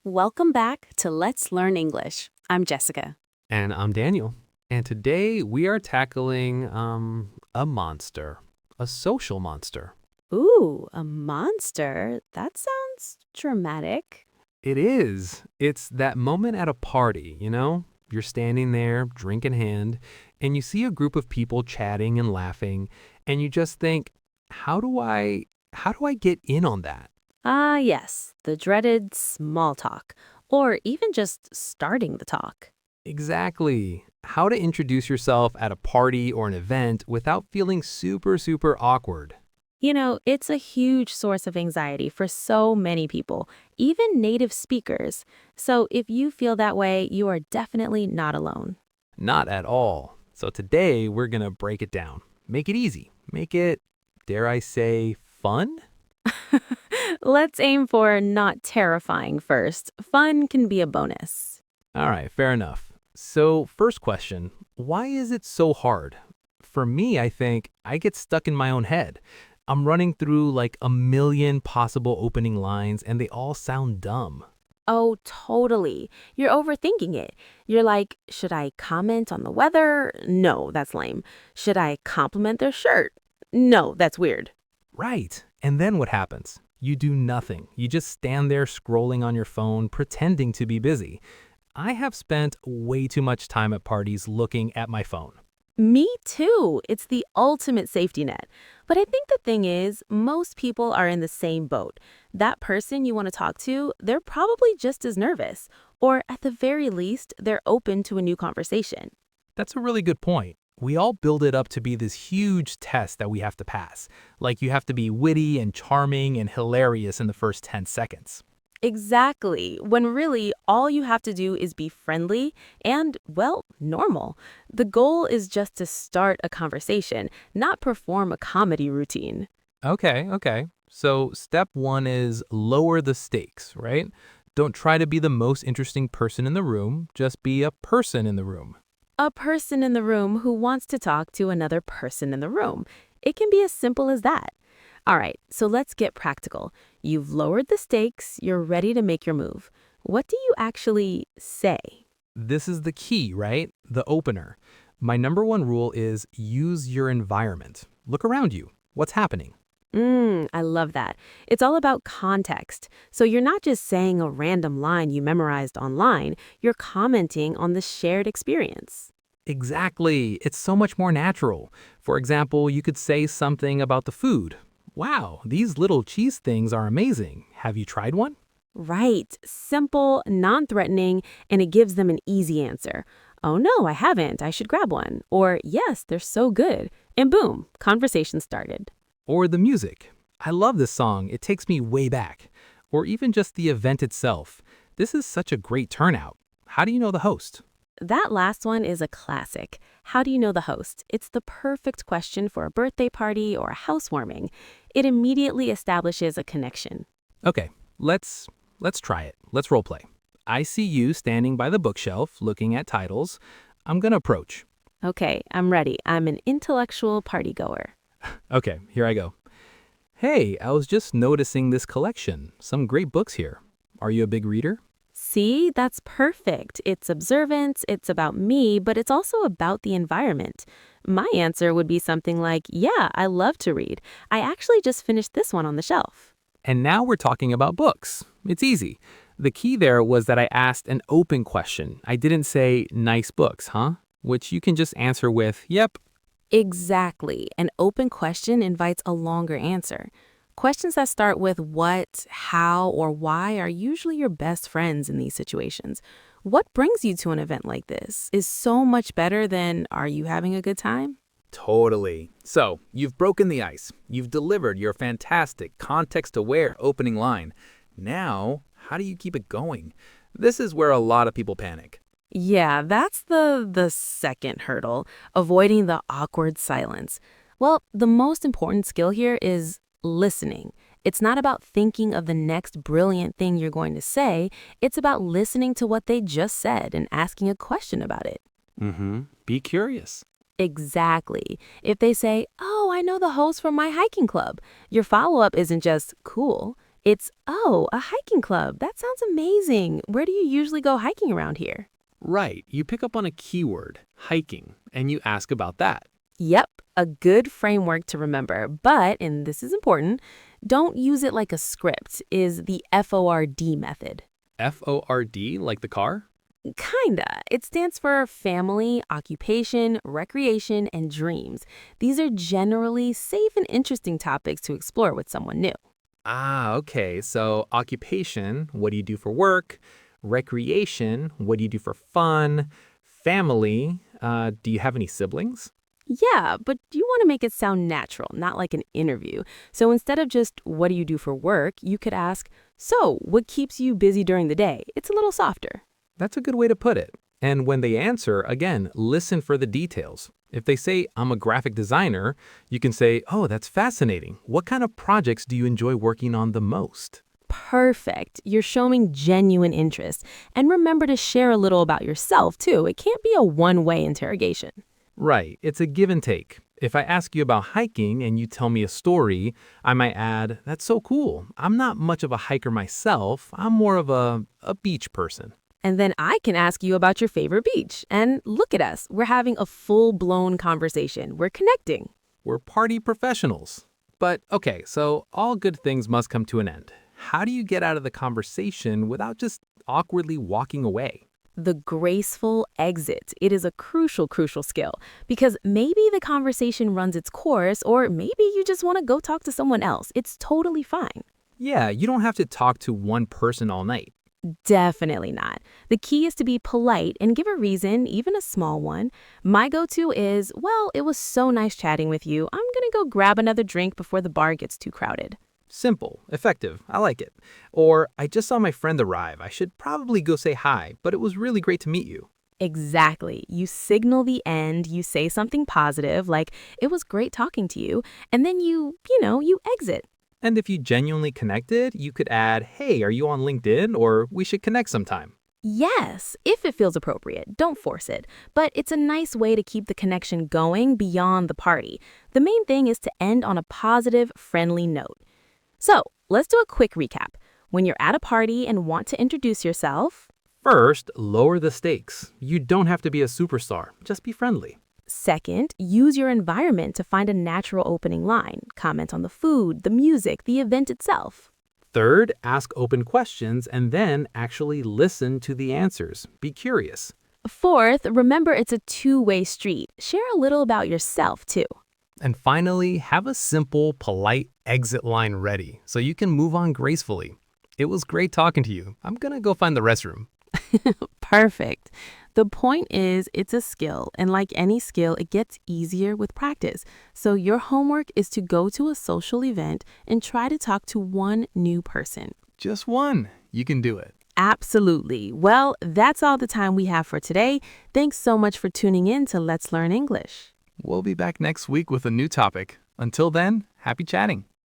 Welcome back to Let's Learn English. I'm Jessica. And I'm Daniel. And today we are tackling a monster, a social monster. Ooh, a monster? That sounds dramatic. It is. It's that moment at a party, you know? You're standing there, drink in hand, and you see a group of people chatting and laughing, and you just think, how do I get in on that? Ah, yes, the dreaded small talk, or even just starting the talk. Exactly. How to introduce yourself at a party or an event without feeling super awkward. It's a huge source of anxiety for so many people, even native speakers. So if you feel that way, you are definitely not alone. Not at all. So today we're going to break it down. Make it easy. Make it, dare I say, fun? Let's aim for not terrifying first. Fun can be a bonus. All right, fair enough. So, first question, why is it so hard? For me, I think I get stuck in my own head. I'm running through like a million possible opening lines and they all sound dumb. Oh, totally. You're overthinking it. You're like, should I comment on the weather? No, that's lame. Should I compliment their shirt? No, that's weird. Right. And then what happens? You do nothing. You just stand there scrolling on your phone, pretending to be busy. I have spent way too much time at parties looking at my phone. Me too. It's the ultimate safety net. But I think the thing is, most people are in the same boat. That person you want to talk to, they're probably just as nervous. Or at the very least, they're open to a new conversation. That's a really good point. We all build it up to be this huge test that we have to pass. Like you have to be witty and charming and hilarious in the first 10 seconds. Exactly, when really all you have to do is be friendly and, well, normal. The goal is just to start a conversation, not perform a comedy routine. Okay. So step one is lower the stakes, right? Don't try to be the most interesting person in the room, just be a person in the room. A person in the room who wants to talk to another person in the room. It can be as simple as that. All right, so let's get practical. You've lowered the stakes, you're ready to make your move. What do you actually say? This is the key, right? The opener. My number one rule is use your environment. Look around you. What's happening? I love that. It's all about context. So you're not just saying a random line you memorized online, you're commenting on the shared experience. Exactly. It's so much more natural. For example, you could say something about the food. Wow, these little cheese things are amazing. Have you tried one? Right. Simple, non-threatening, and it gives them an easy answer. Oh no, I haven't. I should grab one. Or yes, they're so good. And boom, conversation started. Or the music. I love this song. It takes me way back. Or even just the event itself. This is such a great turnout. How do you know the host? That last one is a classic. How do you know the host? It's the perfect question for a birthday party or a housewarming. It immediately establishes a connection. Okay, let's try it. Let's role play. I see you standing by the bookshelf looking at titles. I'm going to approach. Okay, I'm ready. I'm an intellectual partygoer. Okay, here I go. Hey, I was just noticing this collection. Some great books here. Are you a big reader? See, that's perfect. It's observance, it's about me, but it's also about the environment. My answer would be something like, yeah, I love to read. I actually just finished this one on the shelf. And now we're talking about books. It's easy. The key there was that I asked an open question. I didn't say, nice books, huh? Which you can just answer with, yep. Exactly. An open question invites a longer answer. Questions that start with what, how, or why are usually your best friends in these situations. What brings you to an event like this is so much better than, are you having a good time? Totally. So, you've broken the ice. You've delivered your fantastic, context-aware opening line. Now, how do you keep it going? This is where a lot of people panic. Yeah, that's the second hurdle, avoiding the awkward silence. Well, the most important skill here is listening. It's not about thinking of the next brilliant thing you're going to say. It's about listening to what they just said and asking a question about it. Be curious. Exactly. If they say, oh, I know the host from my hiking club, your follow-up isn't just cool. It's, oh, a hiking club. That sounds amazing. Where do you usually go hiking around here? Right, you pick up on a keyword, hiking, and you ask about that. Yep, a good framework to remember. But, and this is important, don't use it like a script, is the FORD method. FORD, like the car? Kinda. It stands for family, occupation, recreation, and dreams. These are generally safe and interesting topics to explore with someone new. Ah, okay. So occupation, what do you do for work? Recreation, what do you do for fun? Family, do you have any siblings? Yeah, but you want to make it sound natural, not like an interview. So instead of just, what do you do for work, you could ask, so what keeps you busy during the day? It's a little softer. That's a good way to put it. And when they answer, again, listen for the details. If they say, I'm a graphic designer, you can say, oh, that's fascinating. What kind of projects do you enjoy working on the most? Perfect. You're showing genuine interest. And remember to share a little about yourself, too. It can't be a one-way interrogation. Right, it's a give and take. If I ask you about hiking and you tell me a story, I might add, that's so cool. I'm not much of a hiker myself. I'm more of a beach person. And then I can ask you about your favorite beach. And look at us. We're having a full-blown conversation. We're connecting. We're party professionals. But okay, so all good things must come to an end. How do you get out of the conversation without just awkwardly walking away? The graceful exit. It is a crucial skill because maybe the conversation runs its course or maybe you just want to go talk to someone else. It's totally fine. Yeah, you don't have to talk to one person all night. Definitely not. The key is to be polite and give a reason, even a small one. My go-to is, well, it was so nice chatting with you. I'm going to go grab another drink before the bar gets too crowded. Simple, effective, I like it. Or, I just saw my friend arrive. I should probably go say hi, but it was really great to meet you. Exactly. You signal the end, you say something positive, like, it was great talking to you, and then you exit. And if you genuinely connected, you could add, hey, are you on LinkedIn? Or we should connect sometime. Yes, if it feels appropriate, don't force it. But it's a nice way to keep the connection going beyond the party. The main thing is to end on a positive, friendly note. So, let's do a quick recap. When you're at a party and want to introduce yourself, First, lower the stakes. You don't have to be a superstar, just be friendly. second, use your environment to find a natural opening line. Comment on the food, the music, the event itself. Third, ask open questions and then actually listen to the answers. Be curious. Fourth, remember it's a two-way street. Share a little about yourself, too. And finally, have a simple, polite exit line ready so you can move on gracefully. It was great talking to you. I'm gonna go find the restroom. Perfect. The point is, it's a skill, and like any skill, it gets easier with practice. So your homework is to go to a social event and try to talk to one new person. Just one. You can do it. Absolutely. Well, that's all the time we have for today. Thanks so much for tuning in to Let's Learn English. We'll be back next week with a new topic. Until then, happy chatting.